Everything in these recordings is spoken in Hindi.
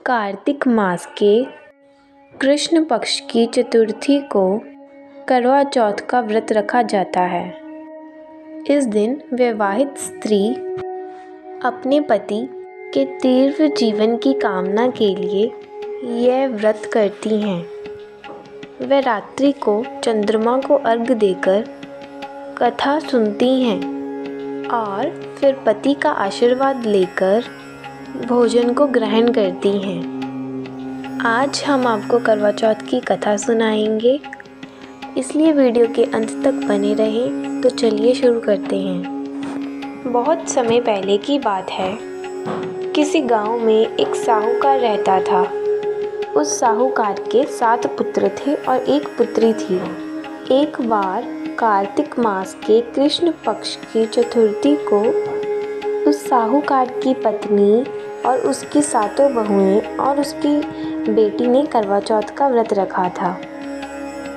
कार्तिक मास के कृष्ण पक्ष की चतुर्थी को करवा चौथ का व्रत रखा जाता है। इस दिन विवाहित स्त्री अपने पति के दीर्घ जीवन की कामना के लिए यह व्रत करती हैं। वे रात्रि को चंद्रमा को अर्घ्य देकर कथा सुनती हैं और फिर पति का आशीर्वाद लेकर भोजन को ग्रहण करती हैं। आज हम आपको करवा चौथ की कथा सुनाएंगे, इसलिए वीडियो के अंत तक बने रहें। तो चलिए शुरू करते हैं। बहुत समय पहले की बात है। किसी गांव में एक साहूकार रहता था। उस साहूकार के 7 पुत्र थे और एक पुत्री थी। एक बार कार्तिक मास के कृष्ण पक्ष की चतुर्थी को उस साहूकार की पत्नी और उसकी 7 बहुएं और उसकी बेटी ने करवा चौथ का व्रत रखा था।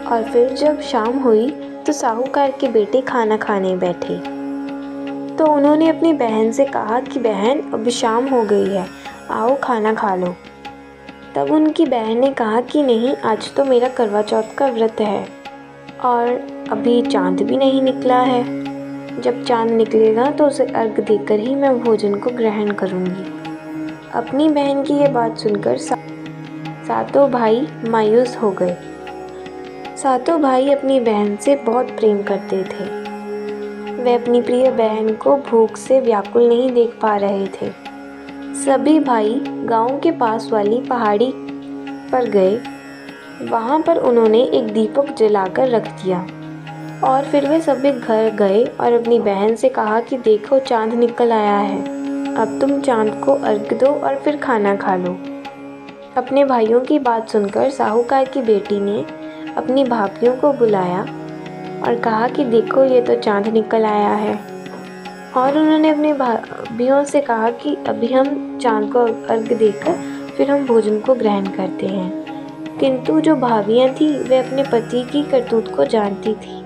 और फिर जब शाम हुई तो साहूकार के बेटे खाना खाने बैठे तो उन्होंने अपनी बहन से कहा कि बहन, अब शाम हो गई है, आओ खाना खा लो। तब उनकी बहन ने कहा कि नहीं, आज तो मेरा करवा चौथ का व्रत है और अभी चाँद भी नहीं निकला है। जब चाँद निकलेगा तो उसे अर्घ्य देकर ही मैं भोजन को ग्रहण करूँगी। अपनी बहन की यह बात सुनकर सातों भाई मायूस हो गए। सातों भाई अपनी बहन से बहुत प्रेम करते थे। वे अपनी प्रिय बहन को भूख से व्याकुल नहीं देख पा रहे थे। सभी भाई गांव के पास वाली पहाड़ी पर गए। वहां पर उन्होंने एक दीपक जलाकर रख दिया और फिर वे सभी घर गए और अपनी बहन से कहा कि देखो, चाँद निकल आया है, अब तुम चाँद को अर्घ्य दो और फिर खाना खा लो। अपने भाइयों की बात सुनकर साहूकार की बेटी ने अपनी भाभियों को बुलाया और कहा कि देखो, ये तो चाँद निकल आया है। और उन्होंने अपनी भाभियों से कहा कि अभी हम चाँद को अर्घ्य देकर फिर हम भोजन को ग्रहण करते हैं। किंतु जो भाभियाँ थीं वे अपने पति की करतूत को जानती थीं।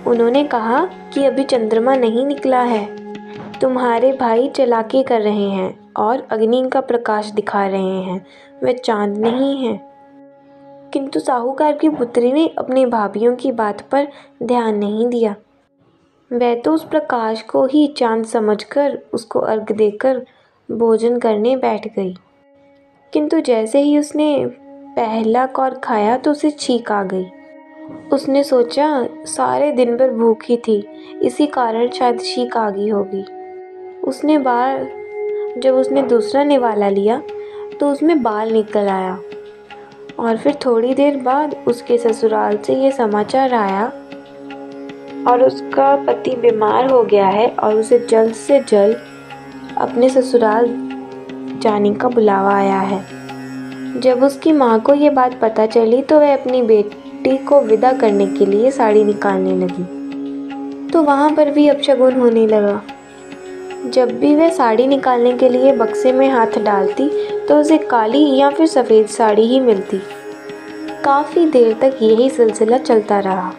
उन्होंने कहा कि अभी चंद्रमा नहीं निकला है, तुम्हारे भाई चालाकी कर रहे हैं और अग्नि का प्रकाश दिखा रहे हैं, वे चाँद नहीं हैं। किंतु साहूकार की पुत्री ने अपनी भाभियों की बात पर ध्यान नहीं दिया। वह तो उस प्रकाश को ही चाँद समझकर उसको अर्घ्य देकर भोजन करने बैठ गई। किंतु जैसे ही उसने पहला कौर खाया तो उसे छींक आ गई। उसने सोचा, सारे दिन भर भूखी थी, इसी कारण शायद छींक आ गई होगी। जब उसने दूसरा निवाला लिया तो उसमें बाल निकल आया। और फिर थोड़ी देर बाद उसके ससुराल से ये समाचार आया और उसका पति बीमार हो गया है और उसे जल्द से जल्द अपने ससुराल जाने का बुलावा आया है। जब उसकी माँ को ये बात पता चली तो वह अपनी बेटी को विदा करने के लिए साड़ी निकालने लगी। तो वहाँ पर भी अपशगुन होने लगा। जब भी वह साड़ी निकालने के लिए बक्से में हाथ डालती तो उसे काली या फिर सफ़ेद साड़ी ही मिलती। काफ़ी देर तक यही सिलसिला चलता रहा।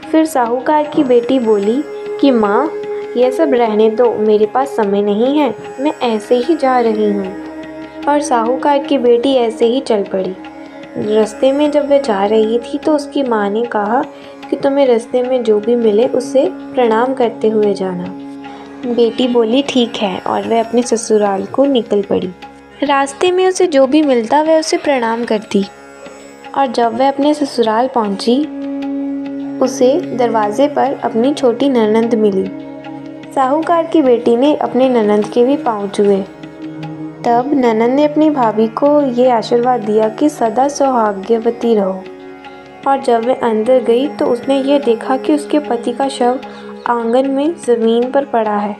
फिर साहूकार की बेटी बोली कि माँ, यह सब रहने दो, मेरे पास समय नहीं है, मैं ऐसे ही जा रही हूँ। और साहूकार की बेटी ऐसे ही चल पड़ी। रास्ते में जब वह जा रही थी तो उसकी माँ ने कहा कि तुम्हें रास्ते में जो भी मिले उसे प्रणाम करते हुए जाना। बेटी बोली ठीक है और वह अपने ससुराल को निकल पड़ी। रास्ते में उसे जो भी मिलता वह उसे प्रणाम करती। और जब वह अपने ससुराल पहुंची, उसे दरवाजे पर अपनी छोटी ननंद मिली। साहूकार की बेटी ने अपने ननंद के भी पाँव छुए। तब ननंद ने अपनी भाभी को ये आशीर्वाद दिया कि सदा सौभाग्यवती रहो। और जब वह अंदर गई तो उसने ये देखा कि उसके पति का शव आंगन में ज़मीन पर पड़ा है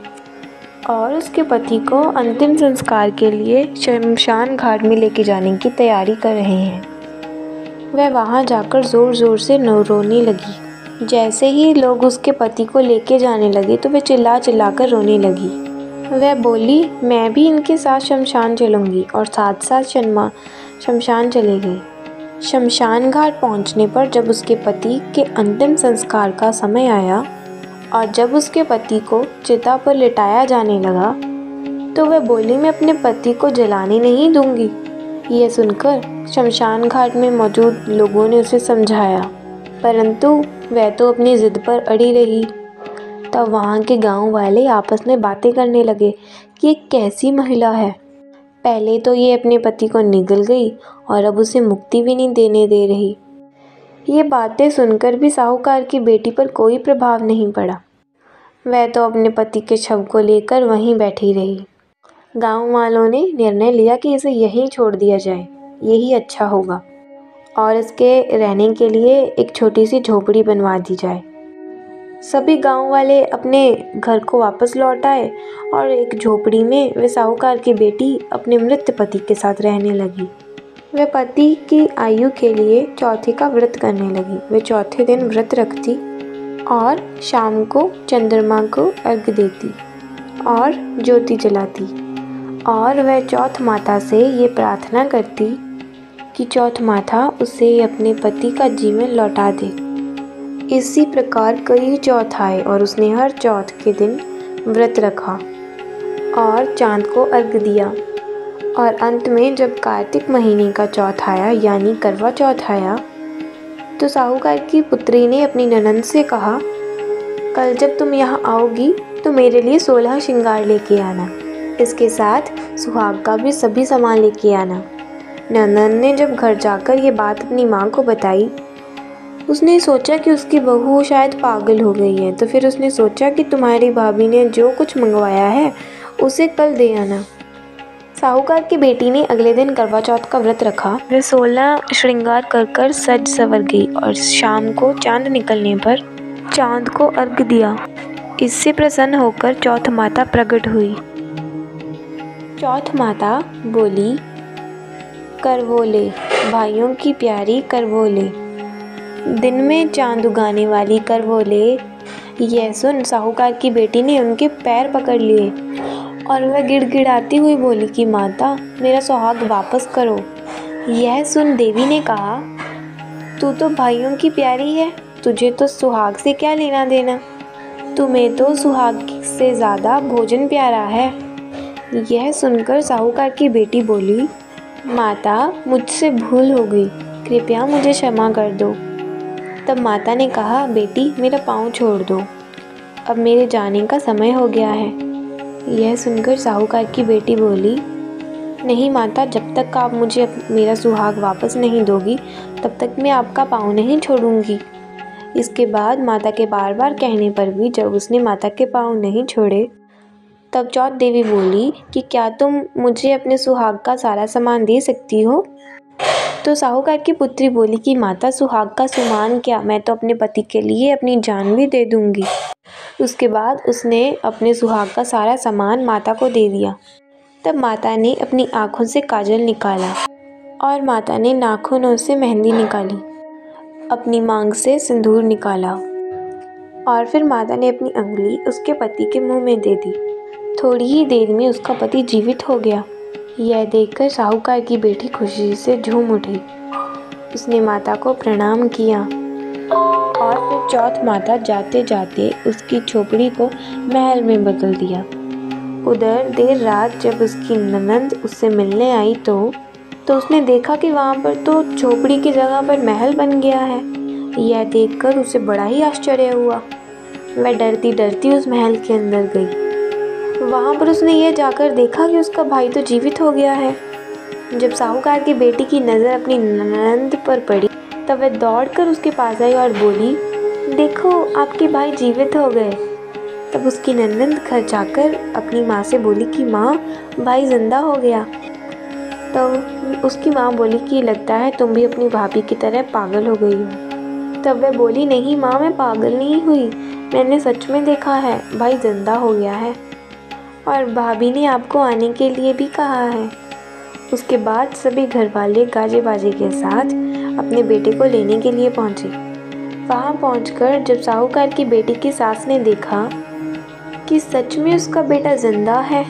और उसके पति को अंतिम संस्कार के लिए शमशान घाट में लेके जाने की तैयारी कर रहे हैं। वह वहाँ जाकर ज़ोर ज़ोर से रोने लगी। जैसे ही लोग उसके पति को लेके जाने लगे तो वह चिल्ला चिल्ला कर रोने लगी। वह बोली, मैं भी इनके साथ शमशान चलूँगी, और साथ साथ शमशान चले गई। शमशान घाट पहुँचने पर जब उसके पति के अंतिम संस्कार का समय आया और जब उसके पति को चिता पर लिटाया जाने लगा तो वह बोली, मैं अपने पति को जलाने नहीं दूंगी। यह सुनकर शमशान घाट में मौजूद लोगों ने उसे समझाया, परंतु वह तो अपनी ज़िद पर अड़ी रही। तब वहाँ के गांव वाले आपस में बातें करने लगे कि ये कैसी महिला है, पहले तो ये अपने पति को निगल गई और अब उसे मुक्ति भी नहीं देने दे रही। ये बातें सुनकर भी साहूकार की बेटी पर कोई प्रभाव नहीं पड़ा। वह तो अपने पति के शव को लेकर वहीं बैठी रही। गांव वालों ने निर्णय लिया कि इसे यहीं छोड़ दिया जाए, यही अच्छा होगा, और इसके रहने के लिए एक छोटी सी झोपड़ी बनवा दी जाए। सभी गांव वाले अपने घर को वापस लौट आए और एक झोपड़ी में वे साहूकार की बेटी अपने मृत पति के साथ रहने लगी। वह पति की आयु के लिए चौथे का व्रत करने लगी। वे चौथे दिन व्रत रखती और शाम को चंद्रमा को अर्घ्य देती और ज्योति जलाती, और वह चौथ माता से ये प्रार्थना करती कि चौथ माता उसे अपने पति का जीवन लौटा दे। इसी प्रकार कई चौथ आए और उसने हर चौथ के दिन व्रत रखा और चांद को अर्घ्य दिया। और अंत में जब कार्तिक महीने का चौथ आया, यानी करवा चौथ आया, तो साहूकार की पुत्री ने अपनी ननंद से कहा, कल जब तुम यहाँ आओगी तो मेरे लिए 16 श्रृंगार लेके आना, इसके साथ सुहाग का भी सभी सामान लेके आना। ननंद ने जब घर जाकर ये बात अपनी माँ को बताई, उसने सोचा कि उसकी बहू शायद पागल हो गई है, तो फिर उसने सोचा कि तुम्हारी भाभी ने जो कुछ मंगवाया है उसे कल दे आना। साहूकार की बेटी ने अगले दिन करवा चौथ का व्रत रखा। वह 16 श्रृंगार कर सज संवर गई और शाम को चांद निकलने पर चांद को अर्घ्य दिया। इससे प्रसन्न होकर चौथ माता प्रकट हुई। चौथ माता बोली, करवोले भाइयों की प्यारी करवोले, दिन में चांद उगाने वाली करवोले। यह सुन साहूकार की बेटी ने उनके पैर पकड़ लिए और वह गिड़गिड़ाती हुई बोली कि माता, मेरा सुहाग वापस करो। यह सुन देवी ने कहा, तू तो भाइयों की प्यारी है, तुझे तो सुहाग से क्या लेना देना, तुम्हें तो सुहाग से ज़्यादा भोजन प्यारा है। यह सुनकर साहूकार की बेटी बोली, माता, मुझसे भूल हो गई, कृपया मुझे क्षमा कर दो। तब माता ने कहा, बेटी मेरा पाँव छोड़ दो, अब मेरे जाने का समय हो गया है। यह सुनकर साहूकार की बेटी बोली, नहीं माता, जब तक आप मुझे मेरा सुहाग वापस नहीं दोगी तब तक मैं आपका पाँव नहीं छोड़ूंगी। इसके बाद माता के बार बार कहने पर भी जब उसने माता के पाँव नहीं छोड़े, तब चौथ देवी बोली कि क्या तुम मुझे अपने सुहाग का सारा सामान दे सकती हो। तो साहूकार की पुत्री बोली कि माता, सुहाग का सामान क्या, मैं तो अपने पति के लिए अपनी जान भी दे दूंगी। उसके बाद उसने अपने सुहाग का सारा सामान माता को दे दिया। तब माता ने अपनी आँखों से काजल निकाला और माता ने नाखूनों से मेहंदी निकाली, अपनी मांग से सिंदूर निकाला और फिर माता ने अपनी अंगुली उसके पति के मुंह में दे दी। थोड़ी ही देर में उसका पति जीवित हो गया। यह देखकर साहूकार की बेटी खुशी से झूम उठी। उसने माता को प्रणाम किया और फिर चौथ माता जाते जाते उसकी झोपड़ी को महल में बदल दिया। उधर देर रात जब उसकी ननंद उससे मिलने आई तो उसने देखा कि वहाँ पर तो झोपड़ी की जगह पर महल बन गया है। यह देखकर उसे बड़ा ही आश्चर्य हुआ। वह डरती डरती उस महल के अंदर गई। वहाँ पर उसने यह जाकर देखा कि उसका भाई तो जीवित हो गया है। जब साहूकार की बेटी की नज़र अपनी ननंद पर पड़ी तब वह दौड़कर उसके पास आई और बोली, देखो आपके भाई जीवित हो गए। तब उसकी ननंद घर जाकर अपनी माँ से बोली कि माँ, भाई जिंदा हो गया। तब उसकी माँ बोली कि लगता है तुम भी अपनी भाभी की तरह पागल हो गई हो। तब वह बोली, नहीं माँ, मैं पागल नहीं हुई, मैंने सच में देखा है, भाई जिंदा हो गया है और भाभी ने आपको आने के लिए भी कहा है। उसके बाद सभी घर वाले गाजे बाजे के साथ अपने बेटे को लेने के लिए पहुँचे। वहाँ पहुँचकर जब साहूकार की बेटी की सास ने देखा कि सच में उसका बेटा जिंदा है,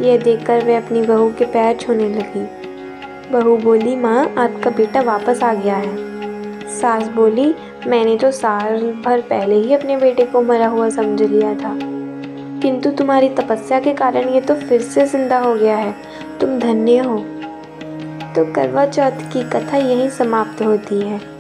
यह देखकर वह अपनी बहू के पैर छूने लगी। बहू बोली, माँ, आपका बेटा वापस आ गया है। सास बोली, मैंने तो साल भर पहले ही अपने बेटे को मरा हुआ समझ लिया था, किंतु तुम्हारी तपस्या के कारण ये तो फिर से जिंदा हो गया है, तुम धन्य हो। तो करवा चौथ की कथा यहीं समाप्त होती है।